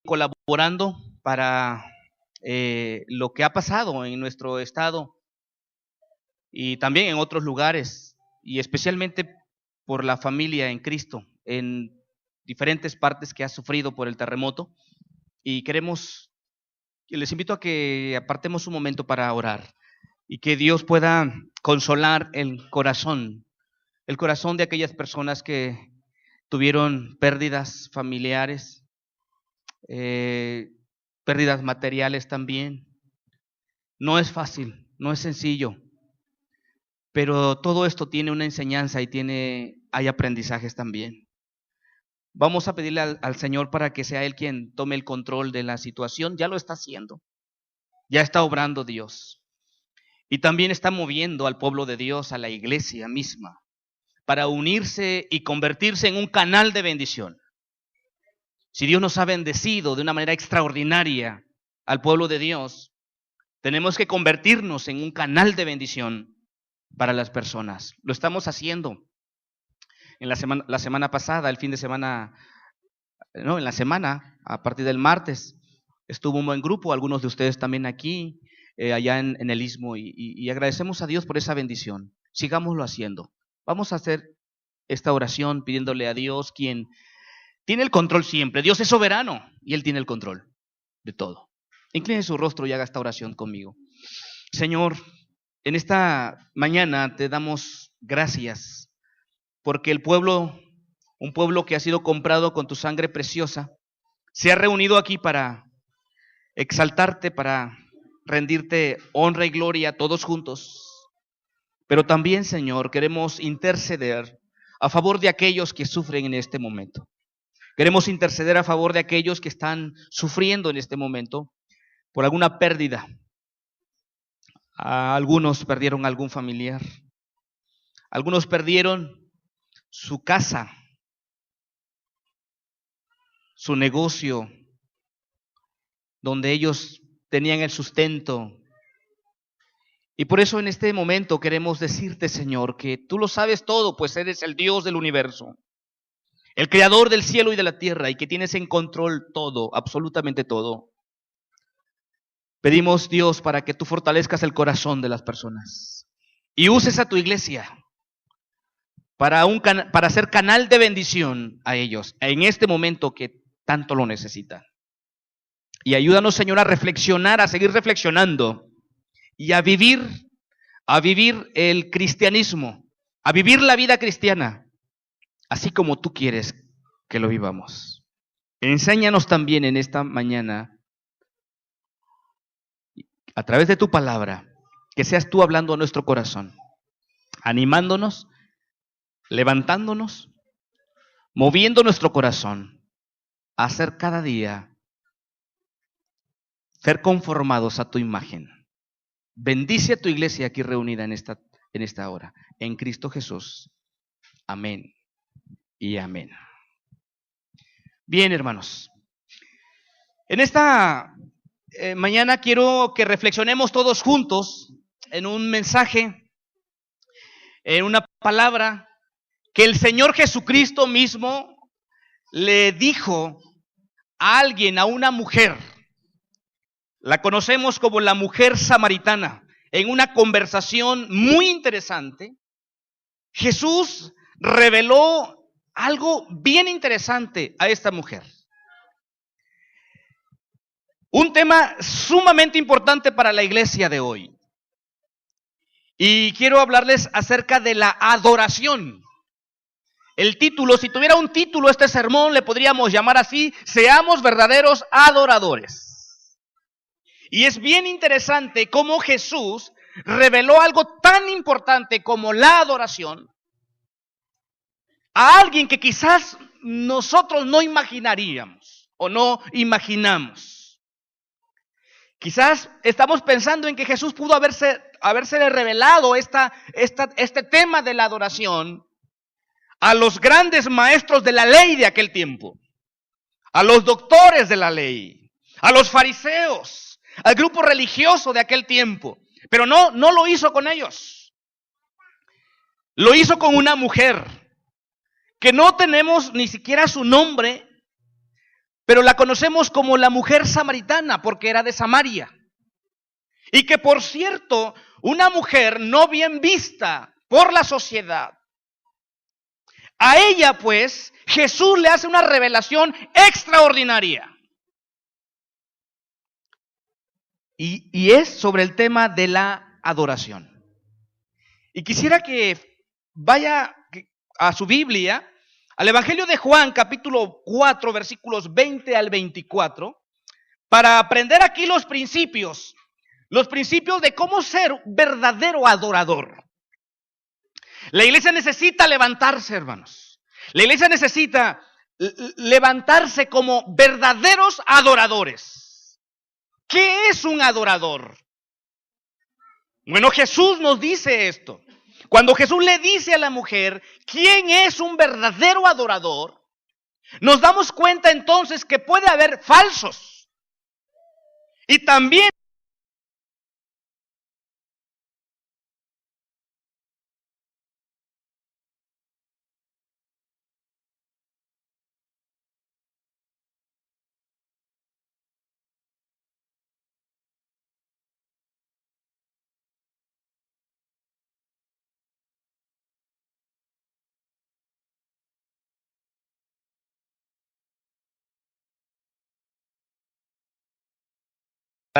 colaborando para lo que ha pasado en nuestro estado y también en otros lugares, y especialmente por la familia en Cristo en diferentes partes que ha sufrido por el terremoto. Y les invito a que apartemos un momento para orar y que Dios pueda consolar el corazón de aquellas personas que tuvieron pérdidas familiares, pérdidas materiales también. No es fácil, no es sencillo, pero todo esto tiene una enseñanza y hay aprendizajes también. Vamos a pedirle al Señor para que sea Él quien tome el control de la situación. Ya lo está haciendo, ya está obrando Dios. Y también está moviendo al pueblo de Dios, a la iglesia misma, para unirse y convertirse en un canal de bendición. Si Dios nos ha bendecido de una manera extraordinaria al pueblo de Dios, tenemos que convertirnos en un canal de bendición para las personas. Lo estamos haciendo. En la semana pasada, el fin de semana, no, en la semana, a partir del martes, estuvo un buen grupo, algunos de ustedes también aquí, allá en el Istmo, y agradecemos a Dios por esa bendición. Sigámoslo haciendo. Vamos a hacer esta oración pidiéndole a Dios, quien tiene el control siempre. Dios es soberano y Él tiene el control de todo. Incline su rostro y haga esta oración conmigo. Señor, en esta mañana te damos gracias porque un pueblo que ha sido comprado con tu sangre preciosa, se ha reunido aquí para exaltarte, para rendirte honra y gloria todos juntos. Pero también, Señor, queremos interceder a favor de aquellos que sufren en este momento. Queremos interceder a favor de aquellos que están sufriendo en este momento por alguna pérdida. Algunos perdieron algún familiar. Algunos perdieron su casa, su negocio, donde ellos tenían el sustento. Y por eso en este momento queremos decirte, Señor, que tú lo sabes todo, pues eres el Dios del universo, el creador del cielo y de la tierra, y que tienes en control todo, absolutamente todo. Pedimos, Dios, para que tú fortalezcas el corazón de las personas y uses a tu iglesia para ser canal de bendición a ellos en este momento que tanto lo necesitan. Y ayúdanos, Señor, a reflexionar, a seguir reflexionando y a vivir el cristianismo, a vivir la vida cristiana, así como tú quieres que lo vivamos. Enséñanos también en esta mañana, a través de tu palabra, que seas tú hablando a nuestro corazón, animándonos, levantándonos, moviendo nuestro corazón a hacer cada día, ser conformados a tu imagen. Bendice a tu iglesia aquí reunida en esta hora. En Cristo Jesús. Amén y amén. Bien, hermanos. En esta mañana quiero que reflexionemos todos juntos en un mensaje, en una palabra que el Señor Jesucristo mismo le dijo a alguien, a una mujer. La conocemos como la mujer samaritana. En una conversación muy interesante, Jesús reveló algo bien interesante a esta mujer. Un tema sumamente importante para la iglesia de hoy. Y quiero hablarles acerca de la adoración. El título, si tuviera un título este sermón, le podríamos llamar así: seamos verdaderos adoradores. Y es bien interesante cómo Jesús reveló algo tan importante como la adoración a alguien que quizás nosotros no imaginaríamos o no imaginamos. Quizás estamos pensando en que Jesús pudo haberse revelado este tema de la adoración a los grandes maestros de la ley de aquel tiempo, a los doctores de la ley, a los fariseos, al grupo religioso de aquel tiempo. Pero no lo hizo con ellos. Lo hizo con una mujer que no tenemos ni siquiera su nombre, pero la conocemos como la mujer samaritana porque era de Samaria. Y que, por cierto, una mujer no bien vista por la sociedad. A ella, pues, Jesús le hace una revelación extraordinaria. Y es sobre el tema de la adoración. Y quisiera que vaya a su Biblia, al Evangelio de Juan, capítulo 4, versículos 20 al 24, para aprender aquí los principios de cómo ser un verdadero adorador. La iglesia necesita levantarse, hermanos. La iglesia necesita levantarse como verdaderos adoradores. ¿Qué es un adorador? Bueno, Jesús nos dice esto. Cuando Jesús le dice a la mujer, ¿quién es un verdadero adorador? Nos damos cuenta entonces que puede haber falsos. Y también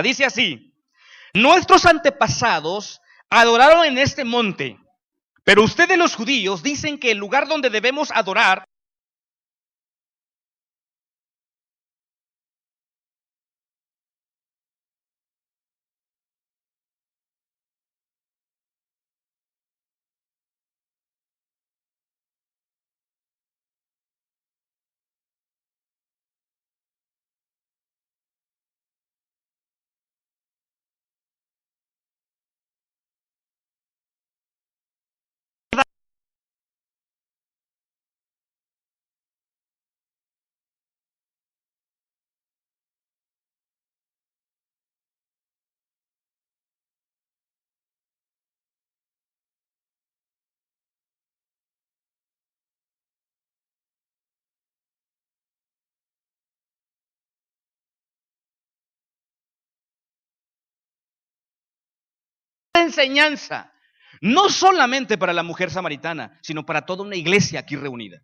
dice así: nuestros antepasados adoraron en este monte, pero ustedes los judíos dicen que el lugar donde debemos adorar enseñanza, no solamente para la mujer samaritana, sino para toda una iglesia aquí reunida.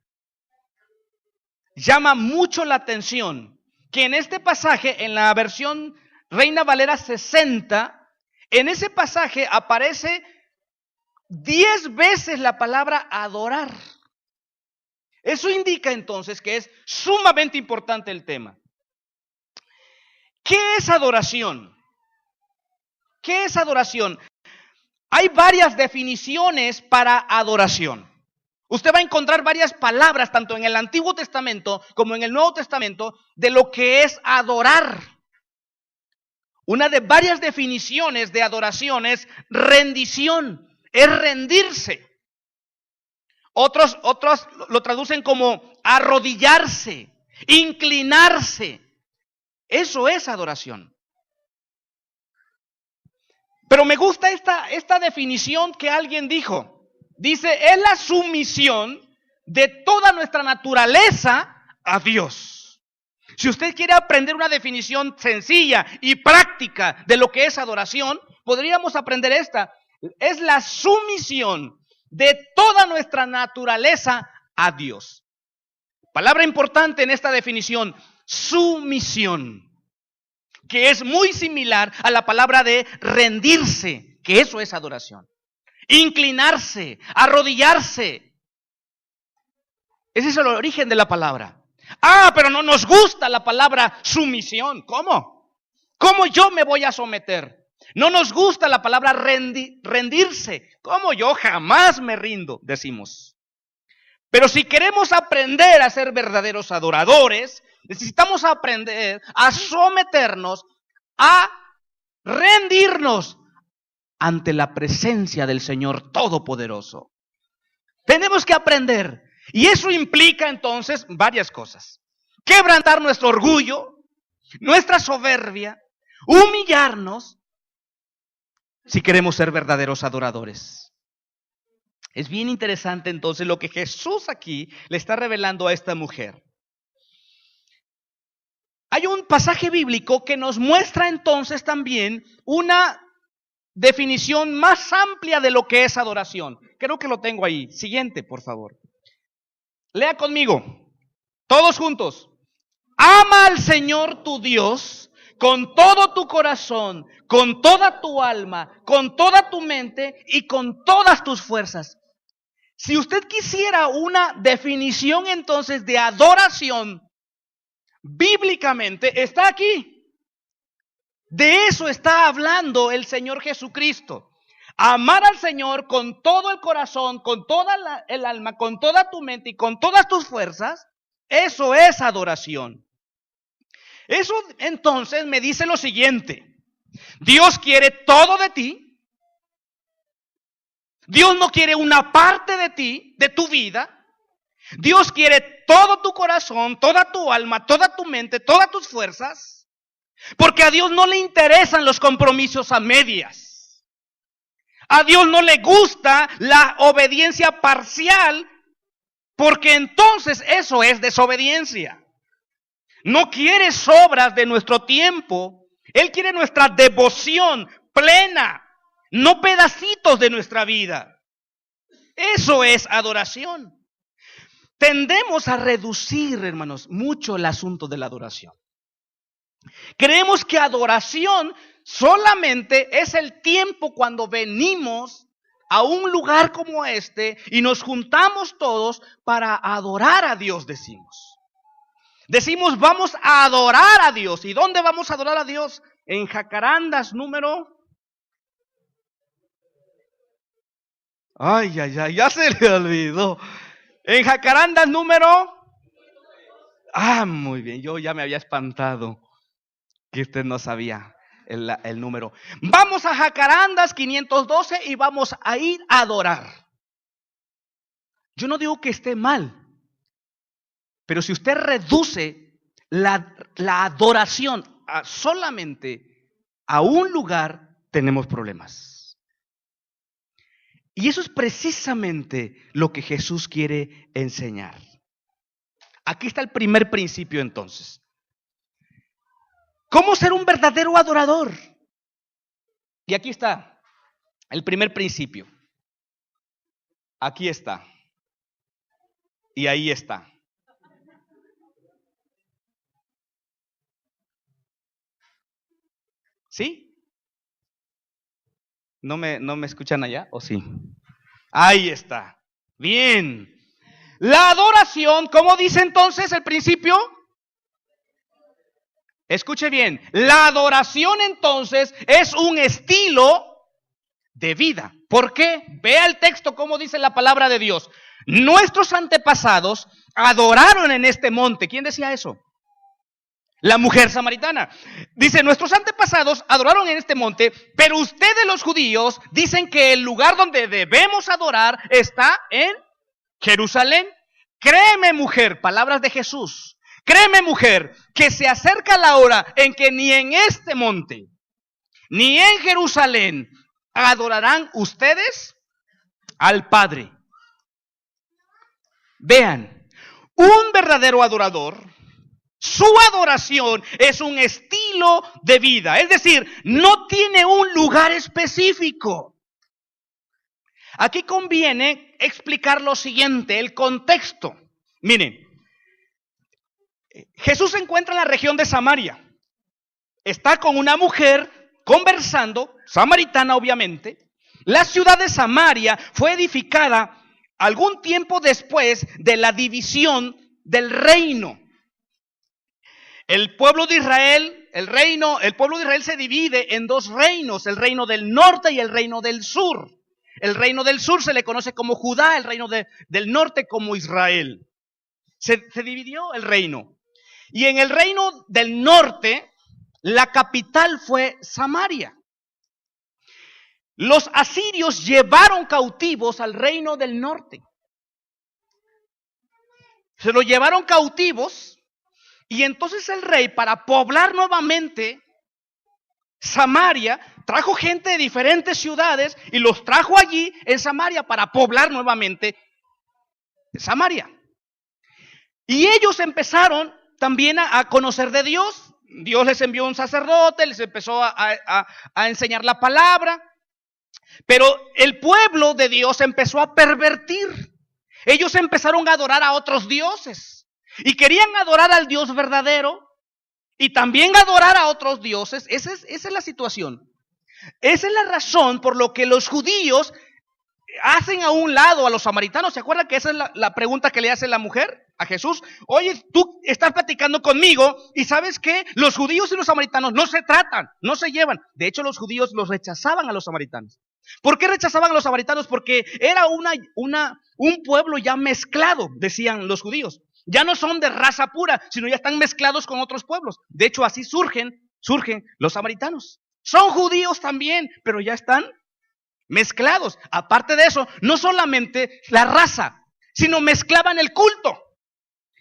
Llama mucho la atención que en este pasaje, en la versión Reina Valera 60, en ese pasaje aparece 10 veces la palabra adorar. Eso indica entonces que es sumamente importante el tema. ¿Qué es adoración? ¿Qué es adoración? Hay varias definiciones para adoración. Usted va a encontrar varias palabras, tanto en el Antiguo Testamento como en el Nuevo Testamento, de lo que es adorar. Una de varias definiciones de adoración es rendición, es rendirse. Otros lo traducen como arrodillarse, inclinarse. Eso es adoración. Pero me gusta esta definición que alguien dijo. Dice, es la sumisión de toda nuestra naturaleza a Dios. Si usted quiere aprender una definición sencilla y práctica de lo que es adoración, podríamos aprender esta. Es la sumisión de toda nuestra naturaleza a Dios. Palabra importante en esta definición, sumisión, que es muy similar a la palabra de rendirse, que eso es adoración. Inclinarse, arrodillarse. Ese es el origen de la palabra. Pero no nos gusta la palabra sumisión. ¿Cómo? ¿Cómo yo me voy a someter? No nos gusta la palabra rendirse. ¿Cómo yo jamás me rindo? Decimos. Pero si queremos aprender a ser verdaderos adoradores, necesitamos aprender a someternos, a rendirnos ante la presencia del Señor Todopoderoso. Tenemos que aprender. Y eso implica entonces varias cosas. Quebrantar nuestro orgullo, nuestra soberbia, humillarnos, si queremos ser verdaderos adoradores. Es bien interesante entonces lo que Jesús aquí le está revelando a esta mujer. Hay un pasaje bíblico que nos muestra entonces también una definición más amplia de lo que es adoración. Creo que lo tengo ahí. Siguiente, por favor. Lea conmigo, todos juntos. Ama al Señor tu Dios con todo tu corazón, con toda tu alma, con toda tu mente y con todas tus fuerzas. Si usted quisiera una definición entonces de adoración, bíblicamente está aquí. De eso está hablando el Señor Jesucristo. Amar al Señor con todo el corazón, con toda el alma, con toda tu mente y con todas tus fuerzas, eso es adoración. Eso entonces me dice lo siguiente: Dios quiere todo de ti. Dios no quiere una parte de ti, de tu vida. Dios quiere todo tu corazón, toda tu alma, toda tu mente, todas tus fuerzas. Porque a Dios no le interesan los compromisos a medias. A Dios no le gusta la obediencia parcial, porque entonces eso es desobediencia. No quiere sobras de nuestro tiempo. Él quiere nuestra devoción plena, no pedacitos de nuestra vida. Eso es adoración. Tendemos a reducir, hermanos, mucho el asunto de la adoración. Creemos que adoración solamente es el tiempo cuando venimos a un lugar como este y nos juntamos todos para adorar a Dios, decimos. Decimos, vamos a adorar a Dios. ¿Y dónde vamos a adorar a Dios? En Jacarandas número... Ay, ya se le olvidó. En Jacarandas número... Muy bien, yo ya me había espantado que usted no sabía el número. Vamos a Jacarandas 512 y vamos a ir a adorar. Yo no digo que esté mal. Pero si usted reduce la adoración solamente a un lugar, tenemos problemas. Y eso es precisamente lo que Jesús quiere enseñar. Aquí está el primer principio entonces. ¿Cómo ser un verdadero adorador? Y aquí está el primer principio. Aquí está. Y ahí está. ¿Sí? ¿No me escuchan allá o sí? Ahí está. Bien. La adoración, ¿cómo dice entonces el principio? Escuche bien. La adoración entonces es un estilo de vida. ¿Por qué? Vea el texto cómo dice la palabra de Dios. Nuestros antepasados adoraron en este monte. ¿Quién decía eso? La mujer samaritana. Dice, nuestros antepasados adoraron en este monte, pero ustedes los judíos dicen que el lugar donde debemos adorar está en Jerusalén. Créeme, mujer, palabras de Jesús. Créeme, mujer, que se acerca la hora en que ni en este monte, ni en Jerusalén adorarán ustedes al Padre. Vean, un verdadero adorador, su adoración es un estilo de vida, es decir, no tiene un lugar específico. Aquí conviene explicar lo siguiente, el contexto. Miren, Jesús se encuentra en la región de Samaria. Está con una mujer conversando, samaritana obviamente. La ciudad de Samaria fue edificada algún tiempo después de la división del reino. El pueblo de Israel, el pueblo de Israel se divide en dos reinos, el reino del norte y el reino del sur. El reino del sur se le conoce como Judá, el reino del norte como Israel. Se dividió el reino. Y en el reino del norte, la capital fue Samaria. Los asirios llevaron cautivos al reino del norte. Se los llevaron cautivos. Y entonces el rey, para poblar nuevamente Samaria, trajo gente de diferentes ciudades y los trajo allí en Samaria para poblar nuevamente Samaria. Y ellos empezaron también a conocer de Dios. Dios les envió un sacerdote, les empezó a enseñar la palabra, pero el pueblo de Dios empezó a pervertir. Ellos empezaron a adorar a otros dioses y querían adorar al Dios verdadero y también adorar a otros dioses. Esa es la situación. Esa es la razón por lo que los judíos hacen a un lado a los samaritanos. ¿Se acuerdan que esa es la pregunta que le hace la mujer a Jesús? Oye, tú estás platicando conmigo y ¿sabes qué? Los judíos y los samaritanos no se tratan, no se llevan. De hecho, los judíos los rechazaban a los samaritanos. ¿Por qué rechazaban a los samaritanos? Porque era un pueblo ya mezclado, decían los judíos. Ya no son de raza pura, sino ya están mezclados con otros pueblos. De hecho, así surgen los samaritanos. Son judíos también, pero ya están mezclados. Aparte de eso, no solamente la raza, sino mezclaban el culto,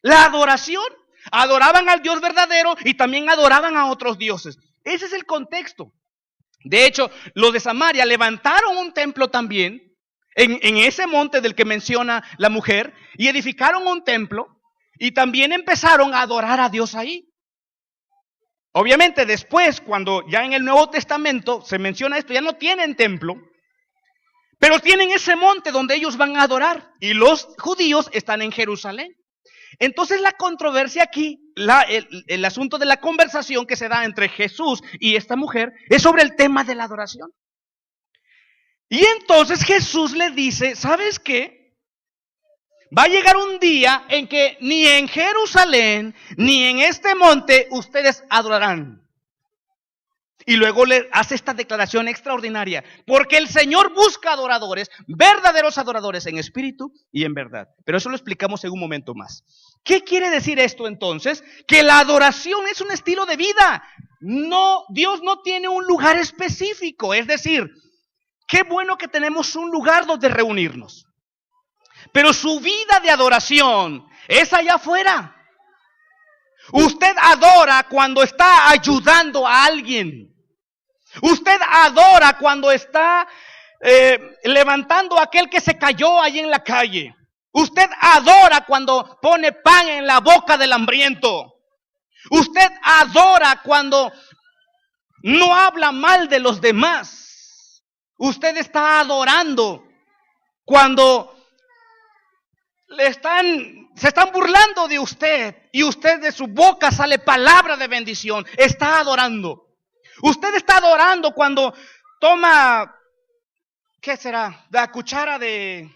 la adoración. Adoraban al Dios verdadero y también adoraban a otros dioses. Ese es el contexto. De hecho, los de Samaria levantaron un templo también en ese monte del que menciona la mujer, y edificaron un templo y también empezaron a adorar a Dios ahí. Obviamente después, cuando ya en el Nuevo Testamento se menciona esto, ya no tienen templo, pero tienen ese monte donde ellos van a adorar, y los judíos están en Jerusalén. Entonces la controversia aquí, el asunto de la conversación que se da entre Jesús y esta mujer, es sobre el tema de la adoración. Y entonces Jesús le dice, ¿sabes qué? Va a llegar un día en que ni en Jerusalén, ni en este monte ustedes adorarán. Y luego le hace esta declaración extraordinaria, porque el Señor busca adoradores, verdaderos adoradores en espíritu y en verdad. Pero eso lo explicamos en un momento más. ¿Qué quiere decir esto entonces? Que la adoración es un estilo de vida. No, Dios no tiene un lugar específico. Es decir, qué bueno que tenemos un lugar donde reunirnos. Pero su vida de adoración es allá afuera. Usted adora cuando está ayudando a alguien. Usted adora cuando está levantando a aquel que se cayó ahí en la calle. Usted adora cuando pone pan en la boca del hambriento. Usted adora cuando no habla mal de los demás. Usted está adorando cuando se están burlando de usted y usted de su boca sale palabra de bendición. Está adorando. Usted está adorando cuando toma, ¿qué será? La cuchara de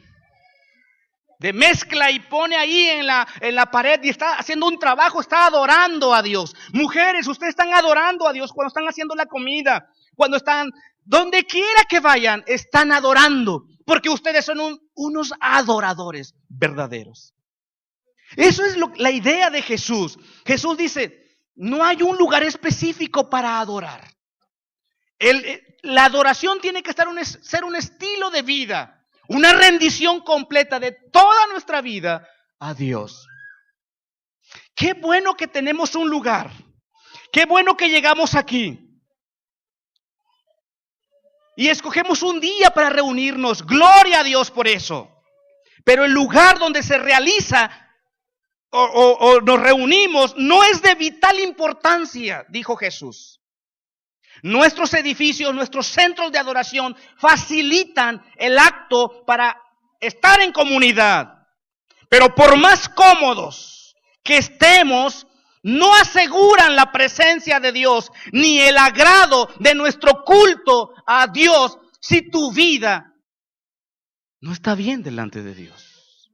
mezcla y pone ahí en la pared y está haciendo un trabajo, está adorando a Dios. Mujeres, ustedes están adorando a Dios cuando están haciendo la comida, cuando están, donde quiera que vayan, están adorando, porque ustedes son unos adoradores verdaderos. Eso es la idea de Jesús. Jesús dice, no hay un lugar específico para adorar. La adoración tiene que ser un estilo de vida, una rendición completa de toda nuestra vida a Dios. Qué bueno que tenemos un lugar. Qué bueno que llegamos aquí. Y escogemos un día para reunirnos. Gloria a Dios por eso. Pero el lugar donde se realiza o nos reunimos no es de vital importancia, dijo Jesús. Nuestros edificios, nuestros centros de adoración facilitan el acto para estar en comunidad. Pero por más cómodos que estemos, no aseguran la presencia de Dios ni el agrado de nuestro culto a Dios si tu vida no está bien delante de Dios.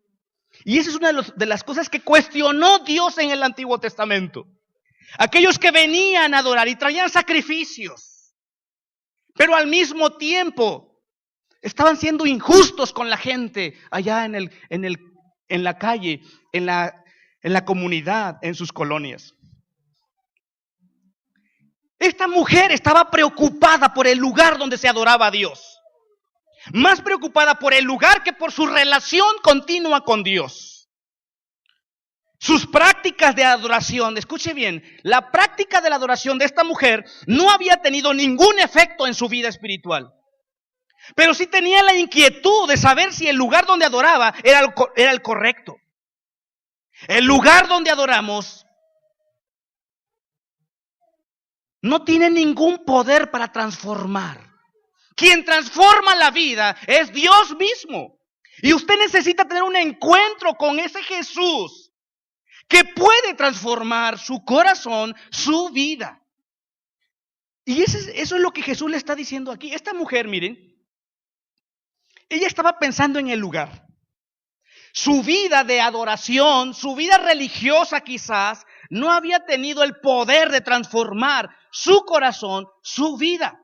Y esa es una de las cosas que cuestionó Dios en el Antiguo Testamento. Aquellos que venían a adorar y traían sacrificios, pero al mismo tiempo estaban siendo injustos con la gente allá en la calle, en la comunidad, en sus colonias. Esta mujer estaba preocupada por el lugar donde se adoraba a Dios. Más preocupada por el lugar que por su relación continua con Dios. Sus prácticas de adoración, escuche bien, la práctica de la adoración de esta mujer no había tenido ningún efecto en su vida espiritual. Pero sí tenía la inquietud de saber si el lugar donde adoraba era el correcto. El lugar donde adoramos no tiene ningún poder para transformar. Quien transforma la vida es Dios mismo. Y usted necesita tener un encuentro con ese Jesús que puede transformar su corazón, su vida. Y eso es lo que Jesús le está diciendo aquí. Esta mujer, miren, ella estaba pensando en el lugar. Su vida de adoración, su vida religiosa quizás, no había tenido el poder de transformar su corazón, su vida.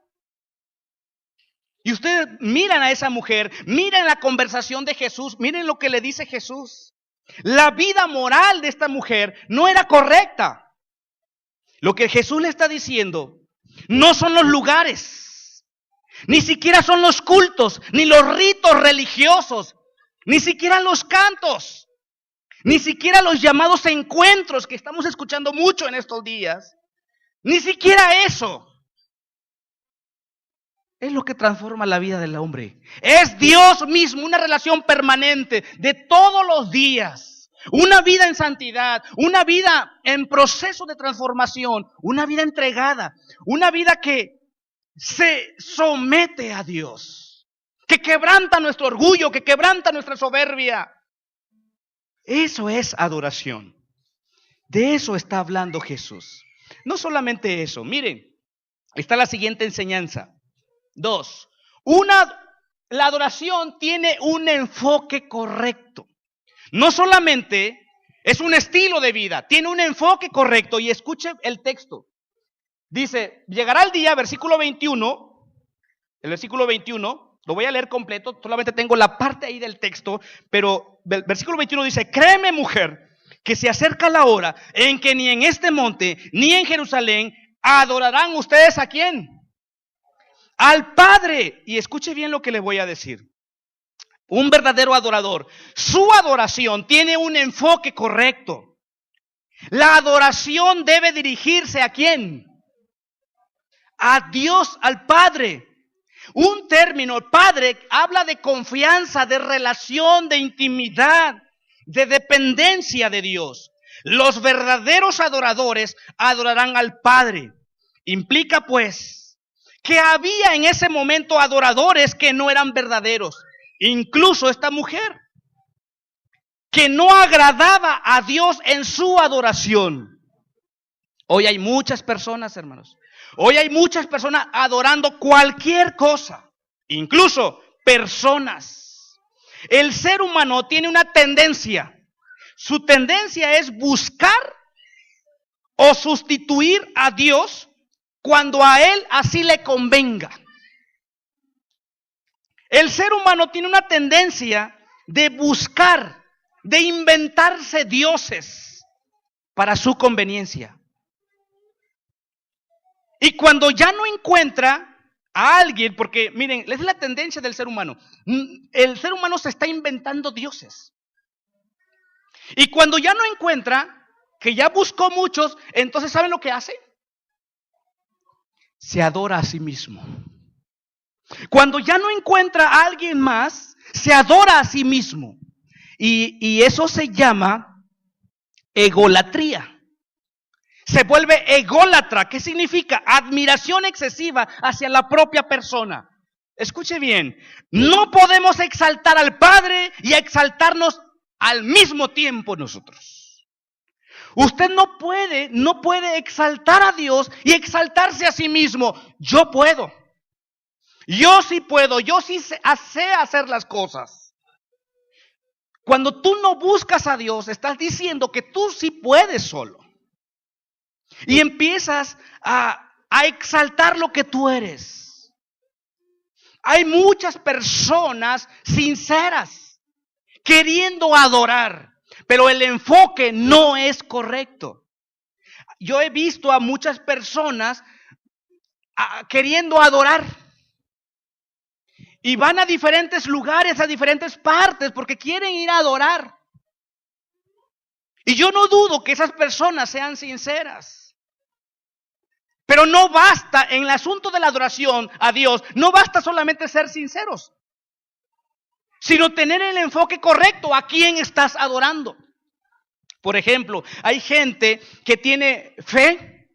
Y ustedes miran a esa mujer, miren la conversación de Jesús, miren lo que le dice Jesús. La vida moral de esta mujer no era correcta. Lo que Jesús le está diciendo no son los lugares, ni siquiera son los cultos, ni los ritos religiosos, ni siquiera los cantos, ni siquiera los llamados encuentros que estamos escuchando mucho en estos días. Ni siquiera eso es lo que transforma la vida del hombre. Es Dios mismo, una relación permanente de todos los días. Una vida en santidad, una vida en proceso de transformación, una vida entregada, una vida que se somete a Dios, que quebranta nuestro orgullo, que quebranta nuestra soberbia. Eso es adoración. De eso está hablando Jesús. No solamente eso, miren, está la siguiente enseñanza. 2. La adoración tiene un enfoque correcto. No solamente es un estilo de vida, tiene un enfoque correcto. Y escuche el texto. Dice, llegará el día, versículo 21, el versículo 21, lo voy a leer completo, solamente tengo la parte ahí del texto, pero el versículo 21 dice, créeme mujer, que se acerca la hora en que ni en este monte, ni en Jerusalén, adorarán ustedes ¿a quién? Al Padre. Y escuche bien lo que le voy a decir. Un verdadero adorador, su adoración tiene un enfoque correcto. La adoración debe dirigirse ¿a quién? A Dios, al Padre. Un término, Padre, habla de confianza, de relación, de intimidad, de dependencia de Dios. Los verdaderos adoradores adorarán al Padre. Implica pues que había en ese momento adoradores que no eran verdaderos. Incluso esta mujer, que no agradaba a Dios en su adoración. Hoy hay muchas personas, hermanos. Hoy hay muchas personas adorando cualquier cosa, incluso personas. El ser humano tiene una tendencia. Su tendencia es buscar o sustituir a Dios cuando a él así le convenga. El ser humano tiene una tendencia de buscar, de inventarse dioses para su conveniencia. Y cuando ya no encuentra a alguien, porque miren, esa es la tendencia del ser humano. El ser humano se está inventando dioses. Y cuando ya no encuentra, que ya buscó muchos, entonces ¿saben lo que hace? Se adora a sí mismo. Cuando ya no encuentra a alguien más, se adora a sí mismo. Y eso se llama egolatría. Se vuelve ególatra. ¿Qué significa? Admiración excesiva hacia la propia persona. Escuche bien, no podemos exaltar al Padre y exaltarnos al mismo tiempo nosotros. Usted no puede exaltar a Dios y exaltarse a sí mismo. Yo puedo. Yo sí puedo, yo sí sé hacer las cosas. Cuando tú no buscas a Dios, estás diciendo que tú sí puedes solo. Y empiezas a exaltar lo que tú eres. Hay muchas personas sinceras queriendo adorar, pero el enfoque no es correcto. Yo he visto a muchas personas queriendo adorar. Y van a diferentes lugares, a diferentes partes, porque quieren ir a adorar. Y yo no dudo que esas personas sean sinceras. Pero no basta, en el asunto de la adoración a Dios, no basta solamente ser sinceros, sino tener el enfoque correcto a quién estás adorando. Por ejemplo, hay gente que tiene fe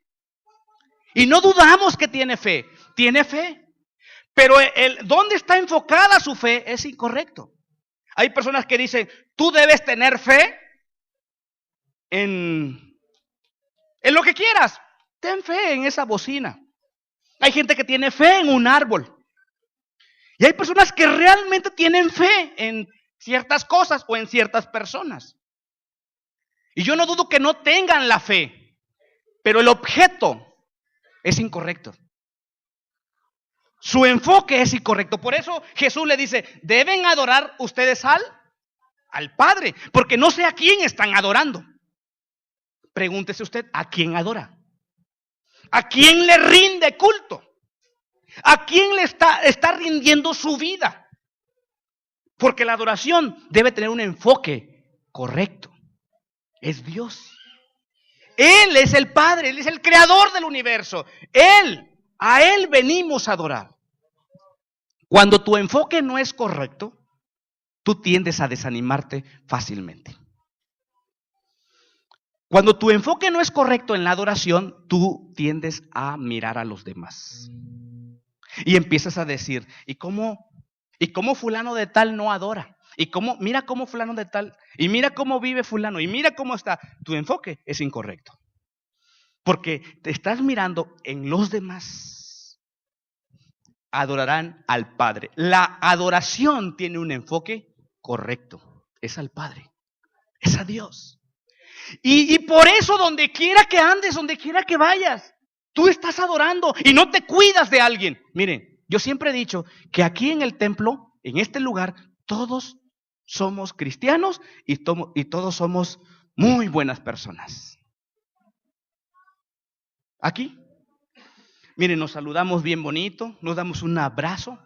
Y no dudamos que tiene fe. Tiene fe. Pero ¿dónde está enfocada su fe? Es incorrecto. Hay personas que dicen, tú debes tener fe en lo que quieras. Ten fe en esa bocina. Hay gente que tiene fe en un árbol. Y hay personas que realmente tienen fe en ciertas cosas o en ciertas personas. Y yo no dudo que no tengan la fe, pero el objeto es incorrecto. Su enfoque es incorrecto. Por eso Jesús le dice, deben adorar ustedes al Padre, porque no sé a quién están adorando. Pregúntese usted, ¿a quién adora? ¿A quién le rinde culto? ¿A quién le está rindiendo su vida? Porque la adoración debe tener un enfoque correcto. Es Dios. Él es el Padre, Él es el creador del universo. A Él venimos a adorar. Cuando tu enfoque no es correcto, tú tiendes a desanimarte fácilmente. Cuando tu enfoque no es correcto en la adoración, tú tiendes a mirar a los demás. Y empiezas a decir, ¿y cómo fulano de tal no adora? Mira cómo fulano de tal, y mira cómo vive fulano, y mira cómo está. Tu enfoque es incorrecto. Porque te estás mirando en los demás. Adorarán al Padre. La adoración tiene un enfoque correcto. Es al Padre. Es a Dios. Y por eso donde quiera que andes, donde quiera que vayas, tú estás adorando y no te cuidas de alguien. Miren, yo siempre he dicho que aquí en el templo, en este lugar, todos somos cristianos y todos somos muy buenas personas. Aquí, miren, nos saludamos bien bonito, nos damos un abrazo.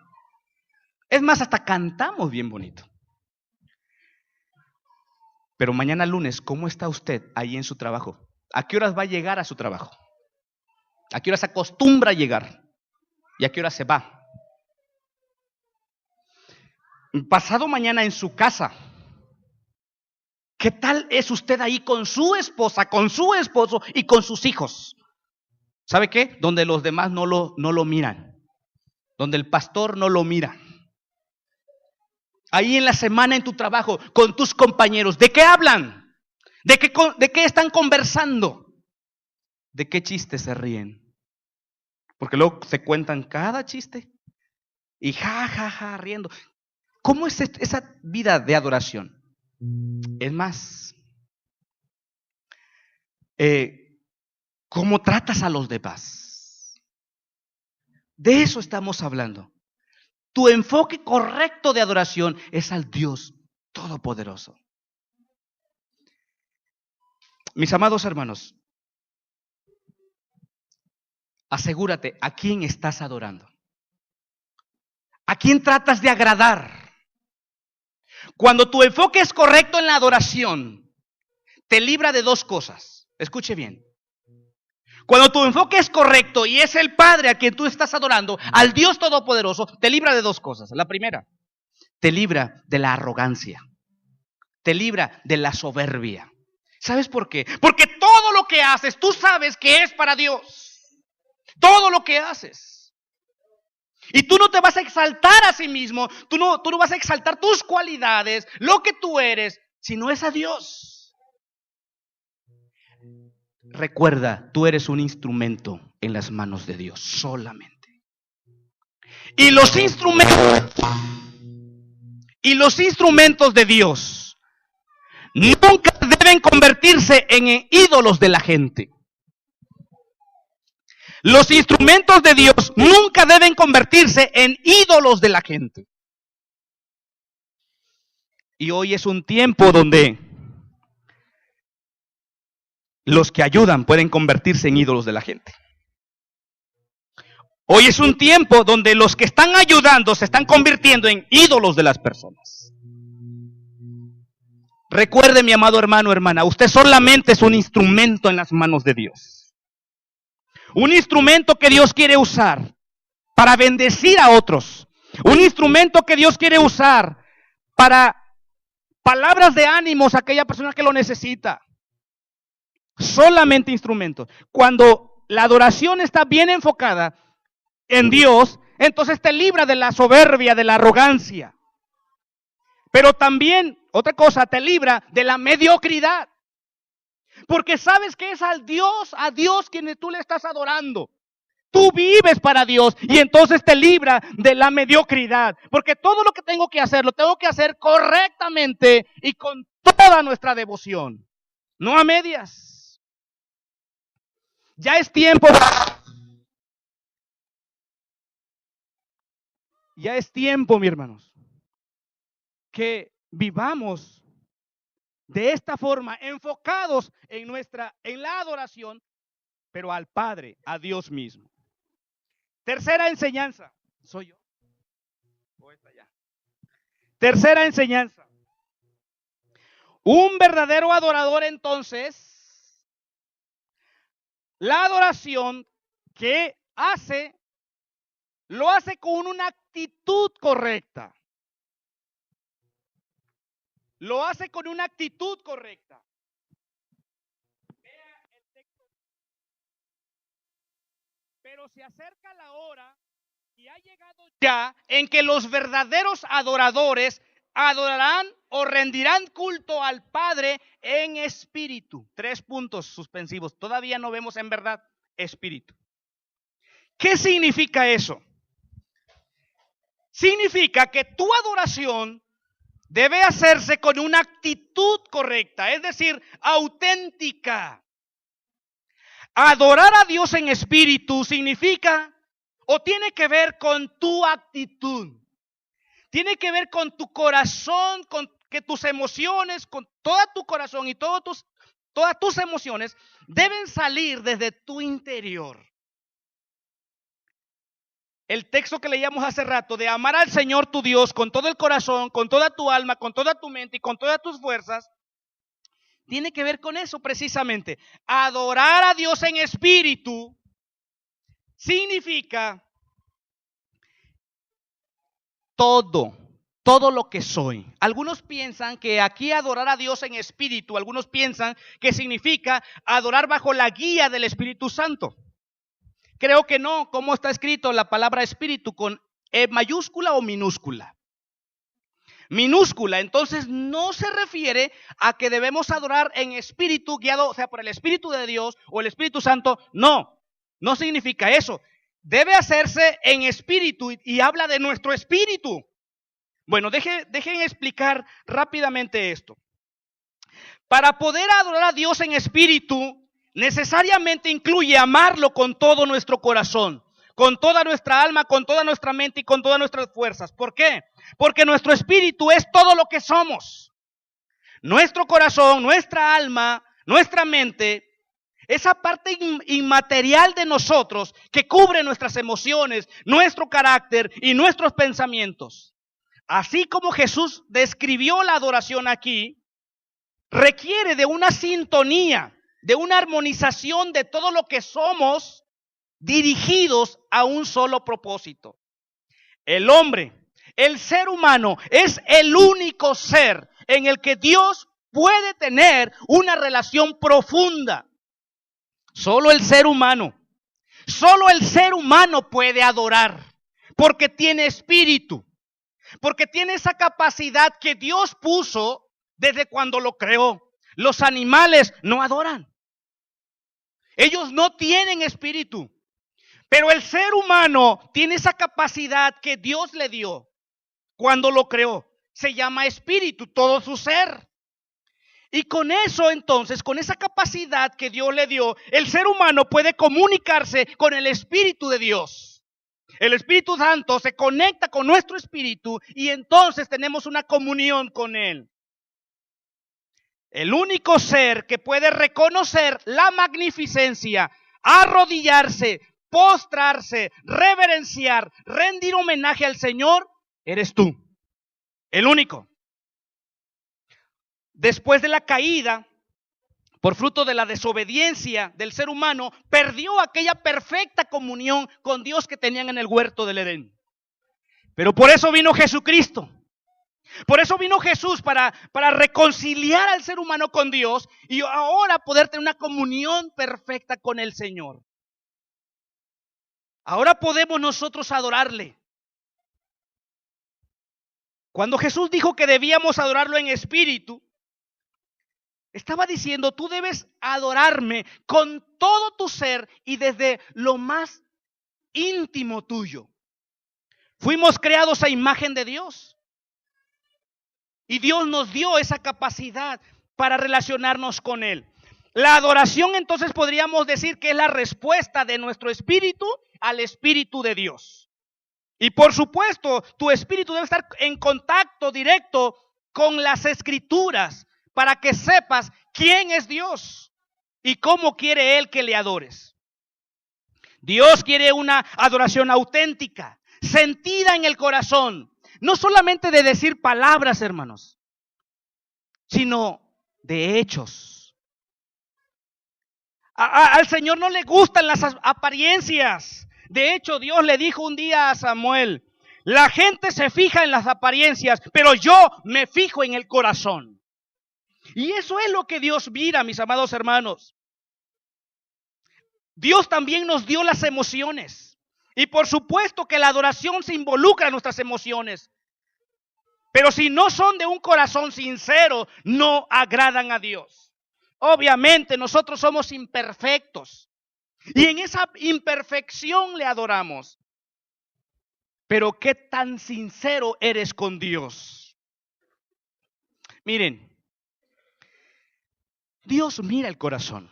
Es más, hasta cantamos bien bonito. Pero mañana lunes, ¿cómo está usted ahí en su trabajo? ¿A qué horas va a llegar a su trabajo? ¿A qué horas se acostumbra a llegar? ¿Y a qué hora se va? Pasado mañana en su casa, ¿qué tal es usted ahí con su esposa, con su esposo y con sus hijos? ¿Sabe qué? Donde los demás no lo miran. Donde el pastor no lo mira. Ahí en la semana en tu trabajo, con tus compañeros, ¿de qué hablan? ¿De qué están conversando? ¿De qué chistes se ríen? Porque luego se cuentan cada chiste y riendo. ¿Cómo es esa vida de adoración? Es más, ¿cómo tratas a los demás? De eso estamos hablando. Tu enfoque correcto de adoración es al Dios Todopoderoso. Mis amados hermanos, asegúrate a quién estás adorando. ¿A quién tratas de agradar? Cuando tu enfoque es correcto en la adoración, te libra de dos cosas. Escuche bien. Cuando tu enfoque es correcto y es el Padre a quien tú estás adorando, al Dios Todopoderoso, te libra de dos cosas. La primera, te libra de la arrogancia. Te libra de la soberbia. ¿Sabes por qué? Porque todo lo que haces, tú sabes que es para Dios. Todo lo que haces. Y tú no te vas a exaltar a sí mismo, tú no vas a exaltar tus cualidades, lo que tú eres, sino es a Dios. Recuerda, tú eres un instrumento en las manos de Dios solamente. Y los instrumentos de Dios nunca deben convertirse en ídolos de la gente. Los instrumentos de Dios nunca deben convertirse en ídolos de la gente. Y hoy es un tiempo donde los que ayudan pueden convertirse en ídolos de la gente. Hoy es un tiempo donde los que están ayudando se están convirtiendo en ídolos de las personas. Recuerde, mi amado hermano, hermana, usted solamente es un instrumento en las manos de Dios. Un instrumento que Dios quiere usar para bendecir a otros. Un instrumento que Dios quiere usar para palabras de ánimos a aquella persona que lo necesita. Solamente instrumentos. Cuando la adoración está bien enfocada en Dios, entonces te libra de la soberbia, de la arrogancia. Pero también, otra cosa, te libra de la mediocridad. Porque sabes que es a Dios quien tú le estás adorando. Tú vives para Dios y entonces te libra de la mediocridad. Porque todo lo que tengo que hacer, lo tengo que hacer correctamente y con toda nuestra devoción. No a medias. Ya es tiempo. Ya es tiempo, mis hermanos, que vivamos de esta forma, enfocados en la adoración, pero al Padre, a Dios mismo. Tercera enseñanza. ¿Soy yo? ¿O esta ya? Tercera enseñanza. Un verdadero adorador, entonces, la adoración que hace, lo hace con una actitud correcta. Lo hace con una actitud correcta. Vea el texto. Pero se acerca la hora y ha llegado ya en que los verdaderos adoradores adorarán o rendirán culto al Padre en espíritu. 3 puntos suspensivos. Todavía no vemos en verdad espíritu. ¿Qué significa eso? Significa que tu adoración debe hacerse con una actitud correcta, es decir, auténtica. Adorar a Dios en espíritu significa o tiene que ver con tu actitud. Tiene que ver con tu corazón, con que tus emociones, con todo tu corazón y todas tus emociones deben salir desde tu interior. El texto que leíamos hace rato de amar al Señor tu Dios con todo el corazón, con toda tu alma, con toda tu mente y con todas tus fuerzas, tiene que ver con eso precisamente. Adorar a Dios en espíritu significa todo lo que soy. Algunos piensan que aquí adorar a Dios en espíritu, algunos piensan que significa adorar bajo la guía del Espíritu Santo. Creo que no, como está escrito la palabra espíritu con E mayúscula o minúscula. Minúscula, entonces no se refiere a que debemos adorar en espíritu guiado, o sea, por el Espíritu de Dios o el Espíritu Santo. No significa eso. Debe hacerse en espíritu y habla de nuestro espíritu. Bueno, dejen explicar rápidamente esto. Para poder adorar a Dios en espíritu, necesariamente incluye amarlo con todo nuestro corazón, con toda nuestra alma, con toda nuestra mente y con todas nuestras fuerzas. ¿Por qué? Porque nuestro espíritu es todo lo que somos. Nuestro corazón, nuestra alma, nuestra mente, esa parte inmaterial de nosotros que cubre nuestras emociones, nuestro carácter y nuestros pensamientos. Así como Jesús describió la adoración aquí, requiere de una sintonía, de una armonización de todo lo que somos, dirigidos a un solo propósito. El hombre, el ser humano, es el único ser en el que Dios puede tener una relación profunda. Solo el ser humano puede adorar, porque tiene espíritu, porque tiene esa capacidad que Dios puso desde cuando lo creó. Los animales no adoran. Ellos no tienen espíritu. Pero el ser humano tiene esa capacidad que Dios le dio cuando lo creó. Se llama espíritu, todo su ser. Y con eso entonces, con esa capacidad que Dios le dio, el ser humano puede comunicarse con el Espíritu de Dios. El Espíritu Santo se conecta con nuestro espíritu y entonces tenemos una comunión con Él. El único ser que puede reconocer la magnificencia, arrodillarse, postrarse, reverenciar, rendir homenaje al Señor, eres tú. El único. Después de la caída, por fruto de la desobediencia del ser humano, perdió aquella perfecta comunión con Dios que tenían en el huerto del Edén. Pero por eso vino Jesucristo. Por eso vino Jesús para reconciliar al ser humano con Dios y ahora poder tener una comunión perfecta con el Señor. Ahora podemos nosotros adorarle. Cuando Jesús dijo que debíamos adorarlo en espíritu, estaba diciendo, tú debes adorarme con todo tu ser y desde lo más íntimo tuyo. Fuimos creados a imagen de Dios. Y Dios nos dio esa capacidad para relacionarnos con Él. La adoración, entonces, podríamos decir que es la respuesta de nuestro espíritu al espíritu de Dios. Y por supuesto, tu espíritu debe estar en contacto directo con las Escrituras para que sepas quién es Dios y cómo quiere Él que le adores. Dios quiere una adoración auténtica, sentida en el corazón, no solamente de decir palabras, hermanos, sino de hechos. Al Señor no le gustan las apariencias. De hecho, Dios le dijo un día a Samuel, la gente se fija en las apariencias, pero yo me fijo en el corazón. Y eso es lo que Dios mira, mis amados hermanos. Dios también nos dio las emociones. Y por supuesto que la adoración se involucra en nuestras emociones. Pero si no son de un corazón sincero, no agradan a Dios. Obviamente nosotros somos imperfectos. Y en esa imperfección le adoramos. Pero ¿qué tan sincero eres con Dios? Miren, Dios mira el corazón.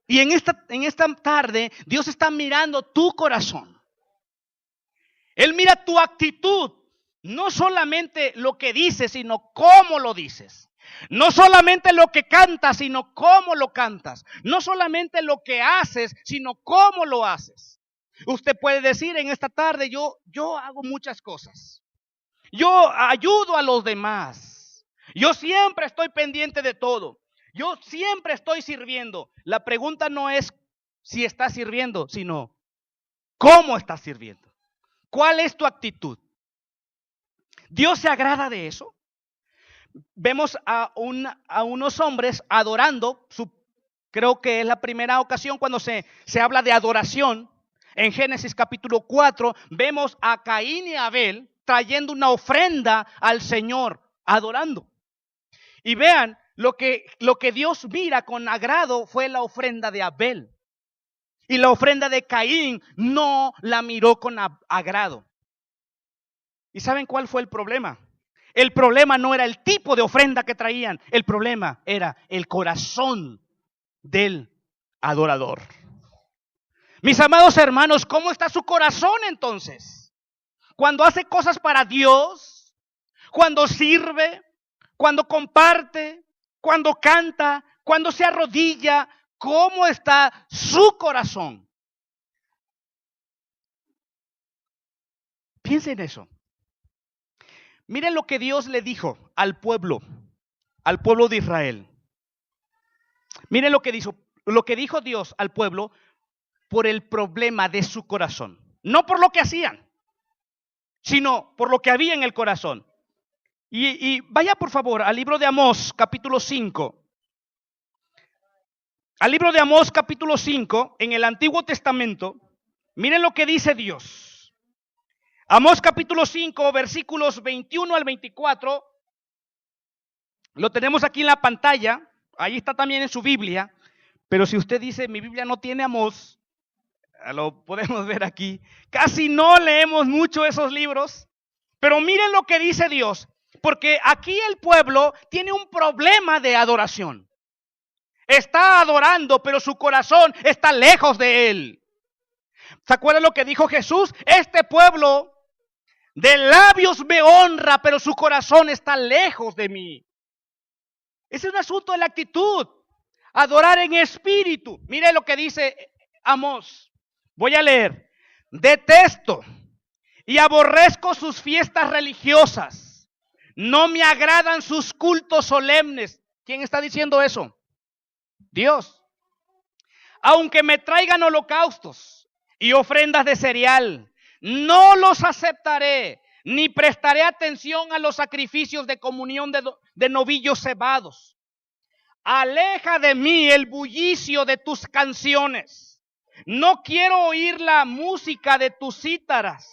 Y en esta tarde, Dios está mirando tu corazón. Él mira tu actitud. No solamente lo que dices, sino cómo lo dices. No solamente lo que cantas, sino cómo lo cantas. No solamente lo que haces, sino cómo lo haces. Usted puede decir en esta tarde, yo hago muchas cosas. Yo ayudo a los demás. Yo siempre estoy pendiente de todo. Yo siempre estoy sirviendo. La pregunta no es si estás sirviendo, sino cómo estás sirviendo. ¿Cuál es tu actitud? ¿Dios se agrada de eso? Vemos a unos hombres adorando, creo que es la primera ocasión cuando se habla de adoración. En Génesis capítulo 4 vemos a Caín y Abel trayendo una ofrenda al Señor, adorando. Y vean, lo que Dios mira con agrado fue la ofrenda de Abel. Y la ofrenda de Caín no la miró con agrado. ¿Y saben cuál fue el problema? El problema no era el tipo de ofrenda que traían. El problema era el corazón del adorador. Mis amados hermanos, ¿cómo está su corazón entonces? Cuando hace cosas para Dios, cuando sirve, cuando comparte, cuando canta, cuando se arrodilla, ¿cómo está su corazón? Piensen en eso. Miren lo que Dios le dijo al pueblo de Israel. Miren lo que dijo Dios al pueblo por el problema de su corazón. No por lo que hacían, sino por lo que había en el corazón. Y vaya por favor al libro de Amós, capítulo 5. Al libro de Amós, capítulo 5, en el Antiguo Testamento. Miren lo que dice Dios. Amós capítulo 5, versículos 21 al 24. Lo tenemos aquí en la pantalla. Ahí está también en su Biblia. Pero si usted dice, mi Biblia no tiene Amós, lo podemos ver aquí. Casi no leemos mucho esos libros. Pero miren lo que dice Dios. Porque aquí el pueblo tiene un problema de adoración. Está adorando, pero su corazón está lejos de Él. ¿Se acuerdan lo que dijo Jesús? Este pueblo de labios me honra, pero su corazón está lejos de mí. Ese es un asunto de la actitud. Adorar en espíritu. Mire lo que dice Amós. Voy a leer. Detesto y aborrezco sus fiestas religiosas. No me agradan sus cultos solemnes. ¿Quién está diciendo eso? Dios. Aunque me traigan holocaustos y ofrendas de cereal, no los aceptaré, ni prestaré atención a los sacrificios de comunión de novillos cebados. Aleja de mí el bullicio de tus canciones. No quiero oír la música de tus cítaras,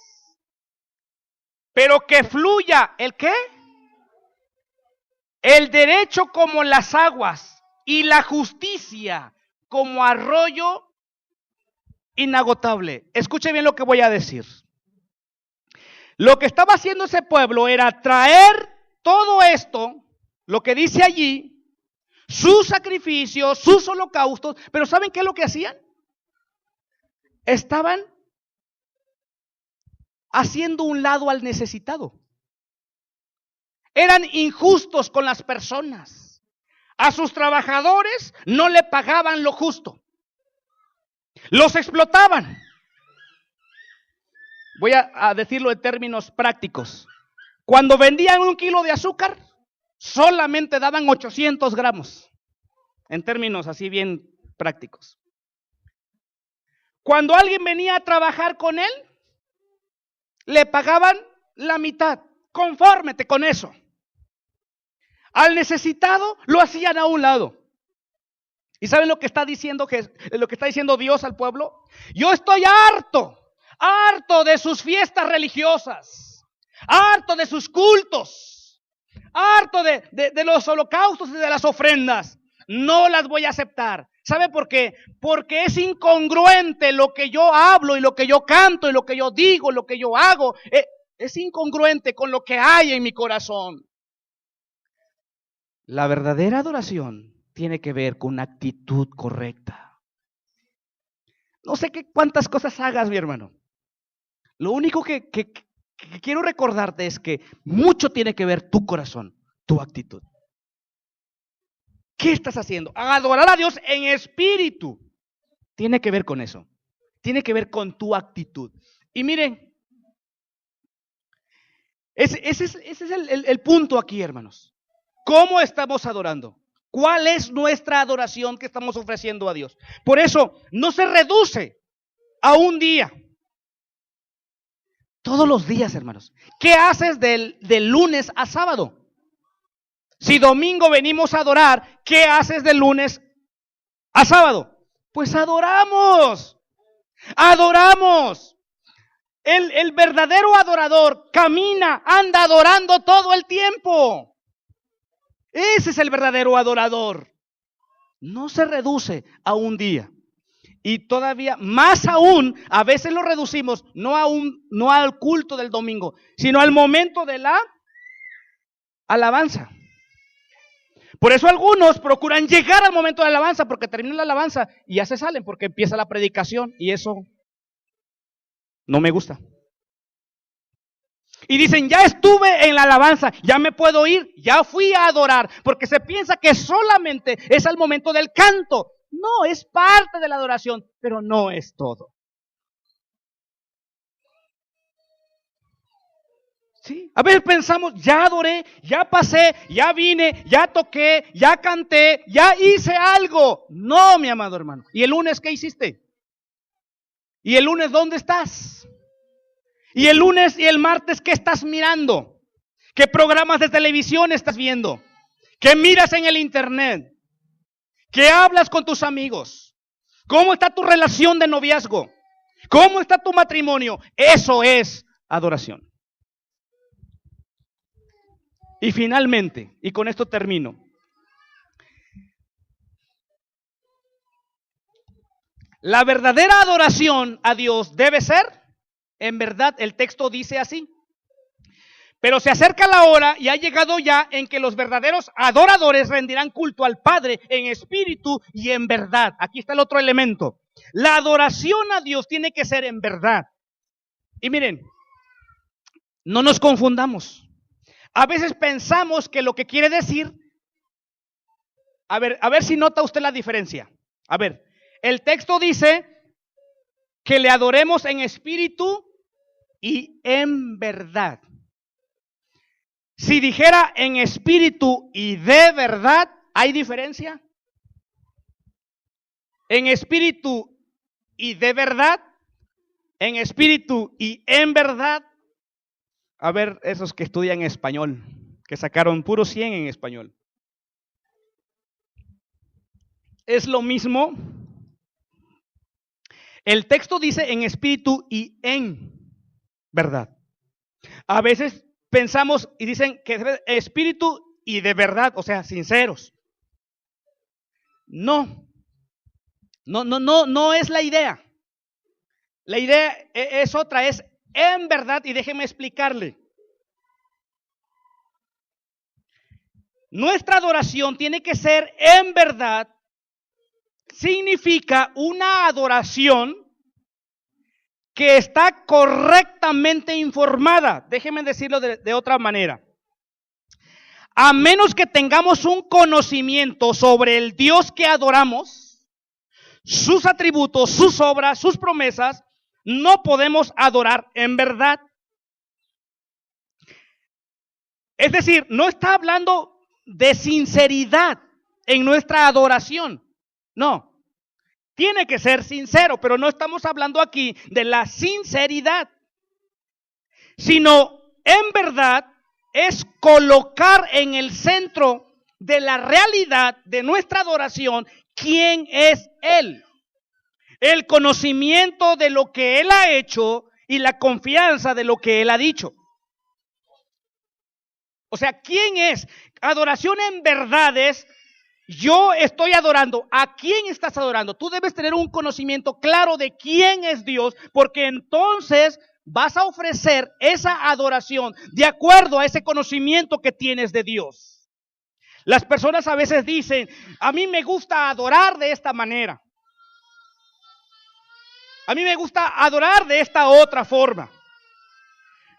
pero que fluya, ¿el qué? El derecho como las aguas y la justicia como arroyo inagotable. Escuche bien lo que voy a decir. Lo que estaba haciendo ese pueblo era traer todo esto, lo que dice allí, sus sacrificios, sus holocaustos, pero ¿saben qué es lo que hacían? Estaban haciendo un lado al necesitado. Eran injustos con las personas. A sus trabajadores no le pagaban lo justo. Los explotaban. Voy a decirlo en términos prácticos. Cuando vendían 1 kilo de azúcar, solamente daban 800 gramos. En términos así bien prácticos. Cuando alguien venía a trabajar con él, le pagaban la mitad. Confórmete con eso. Al necesitado lo hacían a un lado. ¿Y saben lo que está diciendo Dios al pueblo? Yo estoy harto de sus fiestas religiosas, harto de sus cultos, harto de los holocaustos y de las ofrendas. No las voy a aceptar. ¿Sabe por qué? Porque es incongruente lo que yo hablo y lo que yo canto y lo que yo digo, lo que yo hago. Es incongruente con lo que hay en mi corazón. La verdadera adoración tiene que ver con una actitud correcta. No sé cuántas cosas hagas, mi hermano. Lo único que quiero recordarte es que mucho tiene que ver tu corazón, tu actitud. ¿Qué estás haciendo? Adorar a Dios en espíritu. Tiene que ver con eso. Tiene que ver con tu actitud. Y miren, ese es el punto aquí, hermanos. ¿Cómo estamos adorando? ¿Cuál es nuestra adoración que estamos ofreciendo a Dios? Por eso no se reduce a un día. Todos los días, hermanos. ¿Qué haces del lunes a sábado? Si domingo venimos a adorar, ¿qué haces de lunes a sábado? Pues adoramos. Adoramos. El verdadero adorador camina, anda adorando todo el tiempo. Ese es el verdadero adorador. No se reduce a un día. Y todavía más aún, a veces lo reducimos no al culto del domingo, sino al momento de la alabanza. Por eso algunos procuran llegar al momento de la alabanza, porque termina la alabanza y ya se salen porque empieza la predicación y eso no me gusta. Y dicen, ya estuve en la alabanza, ya me puedo ir, ya fui a adorar, porque se piensa que solamente es al momento del canto. No, es parte de la adoración, pero no es todo. ¿Sí? A veces pensamos, ya adoré, ya pasé, ya vine, ya toqué, ya canté, ya hice algo. No, mi amado hermano. ¿Y el lunes qué hiciste? ¿Y el lunes dónde estás? ¿Y el lunes y el martes qué estás mirando? ¿Qué programas de televisión estás viendo? ¿Qué miras en el internet? ¿Qué hablas con tus amigos? ¿Cómo está tu relación de noviazgo? ¿Cómo está tu matrimonio? Eso es adoración. Y finalmente, y con esto termino, la verdadera adoración a Dios debe ser, en verdad, el texto dice así, pero se acerca la hora y ha llegado ya en que los verdaderos adoradores rendirán culto al Padre en espíritu y en verdad. Aquí está el otro elemento. La adoración a Dios tiene que ser en verdad. Y miren, no nos confundamos. A veces pensamos que lo que quiere decir, a ver si nota usted la diferencia. A ver, el texto dice que le adoremos en espíritu y en verdad. Si dijera en espíritu y de verdad, ¿hay diferencia? En espíritu y de verdad, en espíritu y en verdad. A ver, esos que estudian español, que sacaron puro 100 en español. ¿Es lo mismo? El texto dice en espíritu y en verdad. A veces pensamos y dicen que es espíritu y de verdad, o sea, sinceros. No es la idea. La idea es otra, es en verdad, y déjeme explicarle. Nuestra adoración tiene que ser en verdad. Significa una adoración que está correctamente informada. Déjenme decirlo de otra manera. A menos que tengamos un conocimiento sobre el Dios que adoramos, sus atributos, sus obras, sus promesas, no podemos adorar en verdad. Es decir, no está hablando de sinceridad en nuestra adoración. No. Tiene que ser sincero, pero no estamos hablando aquí de la sinceridad, sino en verdad es colocar en el centro de la realidad de nuestra adoración quién es Él, el conocimiento de lo que Él ha hecho y la confianza de lo que Él ha dicho. O sea, ¿quién es? Adoración en verdad es: yo estoy adorando. ¿A quién estás adorando? Tú debes tener un conocimiento claro de quién es Dios, porque entonces vas a ofrecer esa adoración de acuerdo a ese conocimiento que tienes de Dios. Las personas a veces dicen: a mí me gusta adorar de esta manera. A mí me gusta adorar de esta otra forma.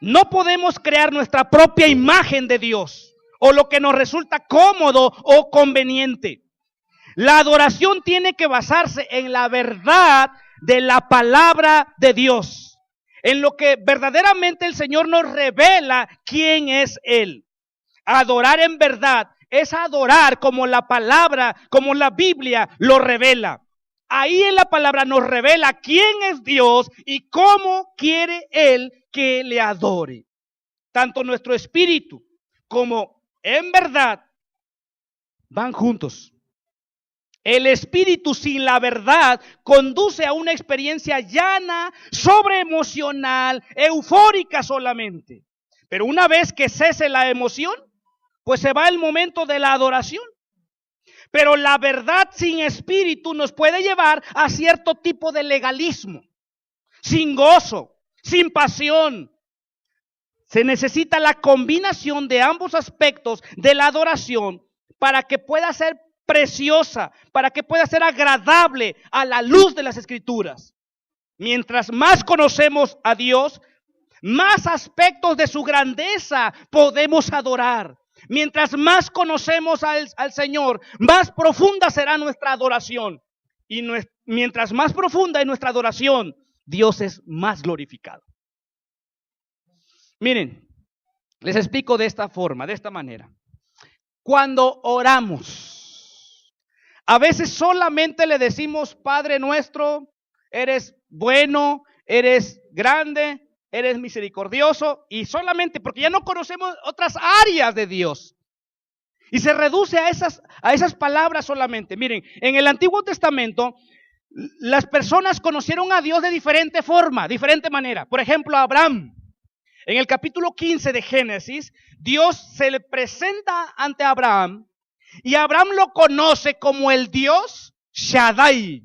No podemos crear nuestra propia imagen de Dios o lo que nos resulta cómodo o conveniente. La adoración tiene que basarse en la verdad de la palabra de Dios, en lo que verdaderamente el Señor nos revela quién es Él. Adorar en verdad es adorar como la palabra, como la Biblia lo revela. Ahí en la palabra nos revela quién es Dios y cómo quiere Él que le adore. Tanto nuestro espíritu como en verdad van juntos. El espíritu sin la verdad conduce a una experiencia llana, sobreemocional, eufórica solamente. Pero una vez que cese la emoción, pues se va el momento de la adoración. Pero la verdad sin espíritu nos puede llevar a cierto tipo de legalismo, sin gozo, sin pasión. Se necesita la combinación de ambos aspectos de la adoración para que pueda ser preciosa, para que pueda ser agradable a la luz de las Escrituras. Mientras más conocemos a Dios, más aspectos de su grandeza podemos adorar. Mientras más conocemos al Señor, más profunda será nuestra adoración. Y mientras más profunda es nuestra adoración, Dios es más glorificado. Miren, les explico de esta forma, de esta manera. Cuando oramos, a veces solamente le decimos: Padre nuestro, eres bueno, eres grande, eres misericordioso, y solamente porque ya no conocemos otras áreas de Dios. Y se reduce a esas palabras solamente. Miren, en el Antiguo Testamento, las personas conocieron a Dios de diferente forma, diferente manera. Por ejemplo, Abraham. En el capítulo 15 de Génesis, Dios se le presenta ante Abraham y Abraham lo conoce como el Dios Shaddai,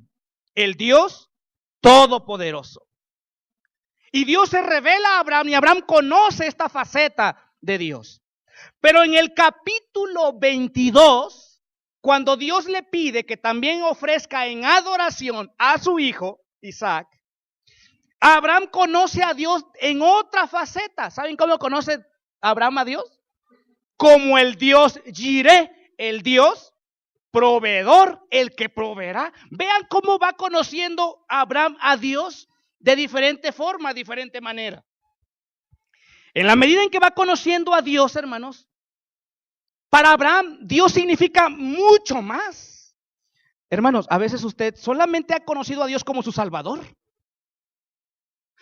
el Dios Todopoderoso. Y Dios se revela a Abraham y Abraham conoce esta faceta de Dios. Pero en el capítulo 22, cuando Dios le pide que también ofrezca en adoración a su hijo, Isaac, Abraham conoce a Dios en otra faceta. ¿Saben cómo conoce Abraham a Dios? Como el Dios Jireh, el Dios proveedor, el que proveerá. Vean cómo va conociendo Abraham a Dios de diferente forma, de diferente manera. En la medida en que va conociendo a Dios, hermanos, para Abraham Dios significa mucho más. Hermanos, a veces usted solamente ha conocido a Dios como su Salvador.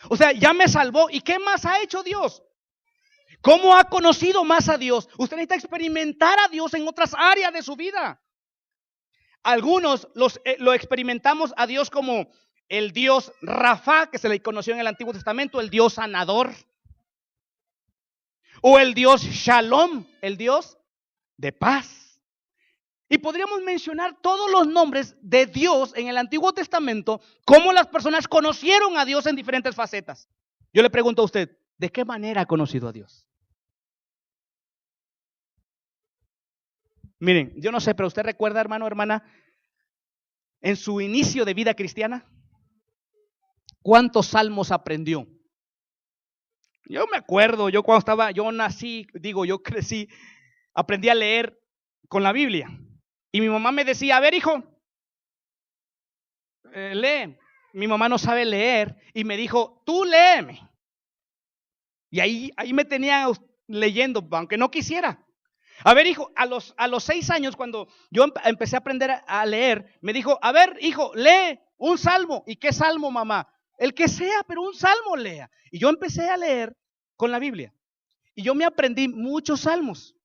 O sea, ya me salvó. ¿Y qué más ha hecho Dios? ¿Cómo ha conocido más a Dios? Usted necesita experimentar a Dios en otras áreas de su vida. Algunos lo experimentamos a Dios como el Dios Rafa, que se le conoció en el Antiguo Testamento, el Dios sanador, o el Dios Shalom, el Dios de paz. Y podríamos mencionar todos los nombres de Dios en el Antiguo Testamento, cómo las personas conocieron a Dios en diferentes facetas. Yo le pregunto a usted, ¿de qué manera ha conocido a Dios? Miren, yo no sé, pero usted recuerda, hermano o hermana, en su inicio de vida cristiana, ¿cuántos salmos aprendió? Yo me acuerdo, yo crecí, aprendí a leer con la Biblia. Y mi mamá me decía, a ver, hijo, lee. Mi mamá no sabe leer y me dijo, tú léeme. Y ahí me tenía leyendo, aunque no quisiera. A ver, hijo, a los 6 años, cuando yo empecé a aprender a leer, me dijo, a ver, hijo, lee un salmo. ¿Y qué salmo, mamá? El que sea, pero un salmo lea. Y yo empecé a leer con la Biblia. Y yo me aprendí muchos salmos.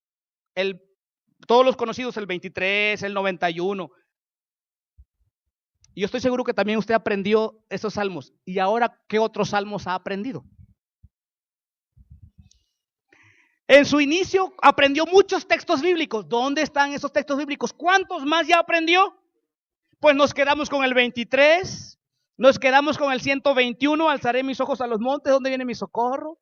Todos los conocidos, el 23, el 91. Y yo estoy seguro que también usted aprendió esos salmos. ¿Y ahora qué otros salmos ha aprendido? En su inicio aprendió muchos textos bíblicos. ¿Dónde están esos textos bíblicos? ¿Cuántos más ya aprendió? Pues nos quedamos con el 23, nos quedamos con el 121, alzaré mis ojos a los montes, ¿dónde viene mi socorro?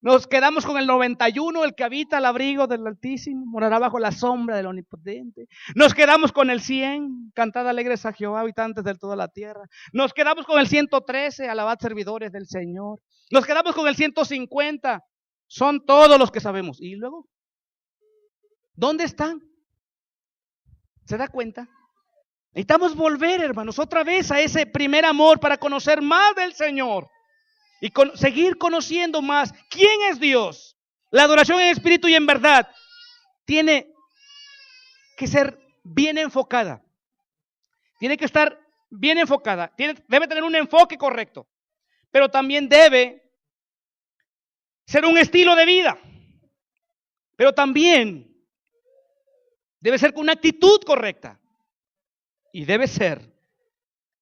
Nos quedamos con el 91, el que habita al abrigo del Altísimo, morará bajo la sombra del Omnipotente. Nos quedamos con el 100, cantad alegres a Jehová, habitantes de toda la tierra. Nos quedamos con el 113, alabad servidores del Señor. Nos quedamos con el 150, son todos los que sabemos. Y luego, ¿dónde están? ¿Se da cuenta? Necesitamos volver, hermanos, otra vez a ese primer amor para conocer más del Señor. Y seguir conociendo más quién es Dios. La adoración en espíritu y en verdad tiene que ser bien enfocada. Tiene que estar bien enfocada. Debe tener un enfoque correcto. Pero también debe ser un estilo de vida. Pero también debe ser con una actitud correcta. Y debe ser,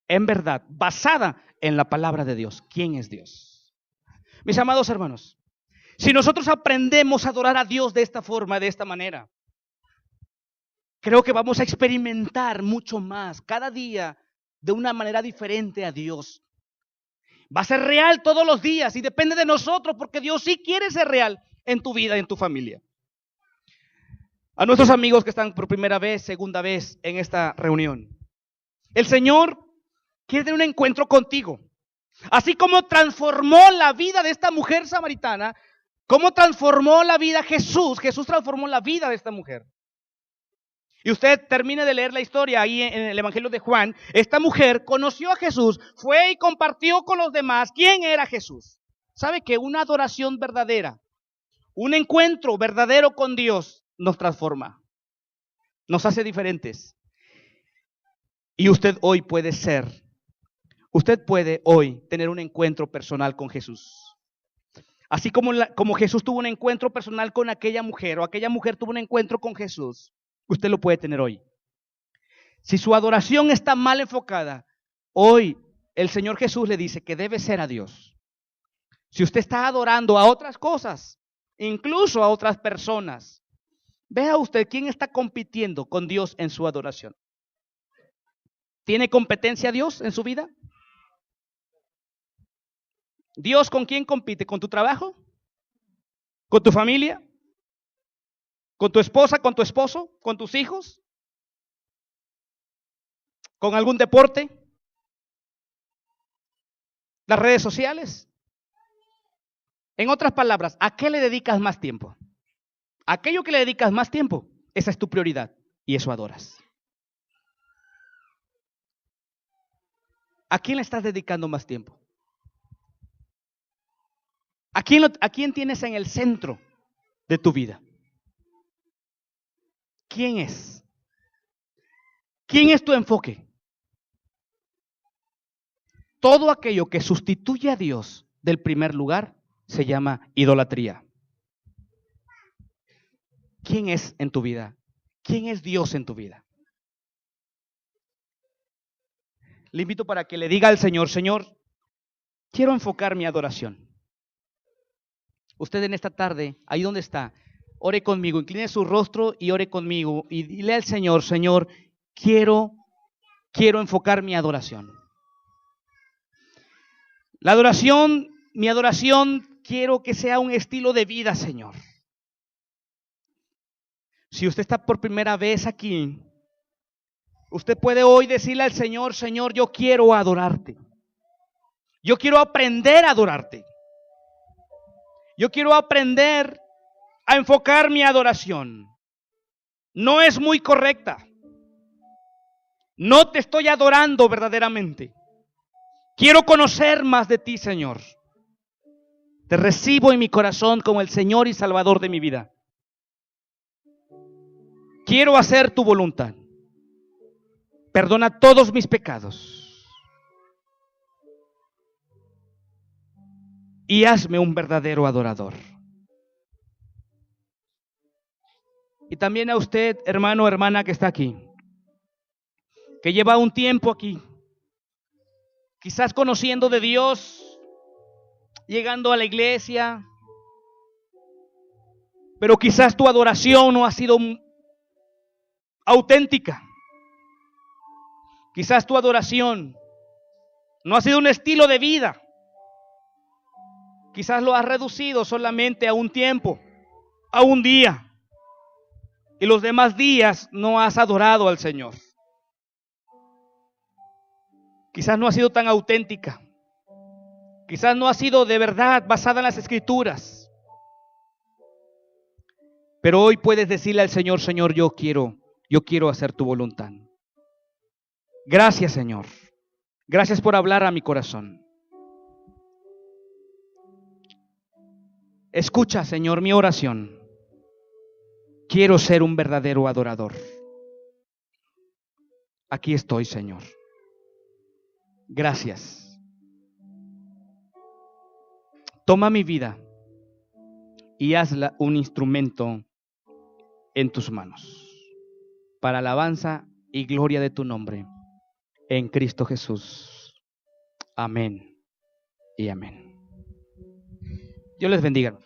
en verdad, basada en la palabra de Dios. ¿Quién es Dios? Mis amados hermanos, si nosotros aprendemos a adorar a Dios de esta forma, de esta manera, creo que vamos a experimentar mucho más, cada día, de una manera diferente a Dios. Va a ser real todos los días y depende de nosotros, porque Dios sí quiere ser real en tu vida y en tu familia. A nuestros amigos que están por primera vez, segunda vez en esta reunión, el Señor quiere tener un encuentro contigo. Así como transformó la vida de esta mujer samaritana, como transformó la vida Jesús transformó la vida de esta mujer. Y usted termine de leer la historia ahí en el Evangelio de Juan. Esta mujer conoció a Jesús, fue y compartió con los demás quién era Jesús. ¿Sabe que una adoración verdadera, un encuentro verdadero con Dios nos transforma, nos hace diferentes? Y usted hoy puede hoy tener un encuentro personal con Jesús. Así como Jesús tuvo un encuentro personal con aquella mujer, o aquella mujer tuvo un encuentro con Jesús, usted lo puede tener hoy. Si su adoración está mal enfocada, hoy el Señor Jesús le dice que debe ser a Dios. Si usted está adorando a otras cosas, incluso a otras personas, vea usted quién está compitiendo con Dios en su adoración. ¿Tiene competencia Dios en su vida? ¿Dios con quién compite? ¿Con tu trabajo? ¿Con tu familia? ¿Con tu esposa? ¿Con tu esposo? ¿Con tus hijos? ¿Con algún deporte? ¿Las redes sociales? En otras palabras, ¿a qué le dedicas más tiempo? Aquello que le dedicas más tiempo, esa es tu prioridad y eso adoras. ¿A quién le estás dedicando más tiempo? ¿A quién tienes en el centro de tu vida? ¿Quién es? ¿Quién es tu enfoque? Todo aquello que sustituye a Dios del primer lugar se llama idolatría. ¿Quién es en tu vida? ¿Quién es Dios en tu vida? Le invito para que le diga al Señor, Señor, quiero enfocar mi adoración. Usted en esta tarde, ahí donde está, ore conmigo, incline su rostro y ore conmigo y dile al Señor, Señor, quiero enfocar mi adoración. La adoración, mi adoración, quiero que sea un estilo de vida, Señor. Si usted está por primera vez aquí, usted puede hoy decirle al Señor, Señor, yo quiero adorarte. Yo quiero aprender a adorarte. Yo quiero aprender a enfocar mi adoración. No es muy correcta. No te estoy adorando verdaderamente. Quiero conocer más de ti, Señor. Te recibo en mi corazón como el Señor y Salvador de mi vida. Quiero hacer tu voluntad. Perdona todos mis pecados. Y hazme un verdadero adorador. Y también a usted, hermano o hermana que está aquí, que lleva un tiempo aquí, quizás conociendo de Dios, llegando a la iglesia, pero quizás tu adoración no ha sido auténtica. Quizás tu adoración no ha sido un estilo de vida. Quizás lo has reducido solamente a un tiempo, a un día. Y los demás días no has adorado al Señor. Quizás no ha sido tan auténtica. Quizás no ha sido de verdad basada en las Escrituras. Pero hoy puedes decirle al Señor, Señor, yo quiero hacer tu voluntad. Gracias, Señor. Gracias por hablar a mi corazón. Escucha, Señor, mi oración. Quiero ser un verdadero adorador. Aquí estoy, Señor. Gracias. Toma mi vida y hazla un instrumento en tus manos, para alabanza y gloria de tu nombre, en Cristo Jesús. Amén y amén. Dios les bendiga.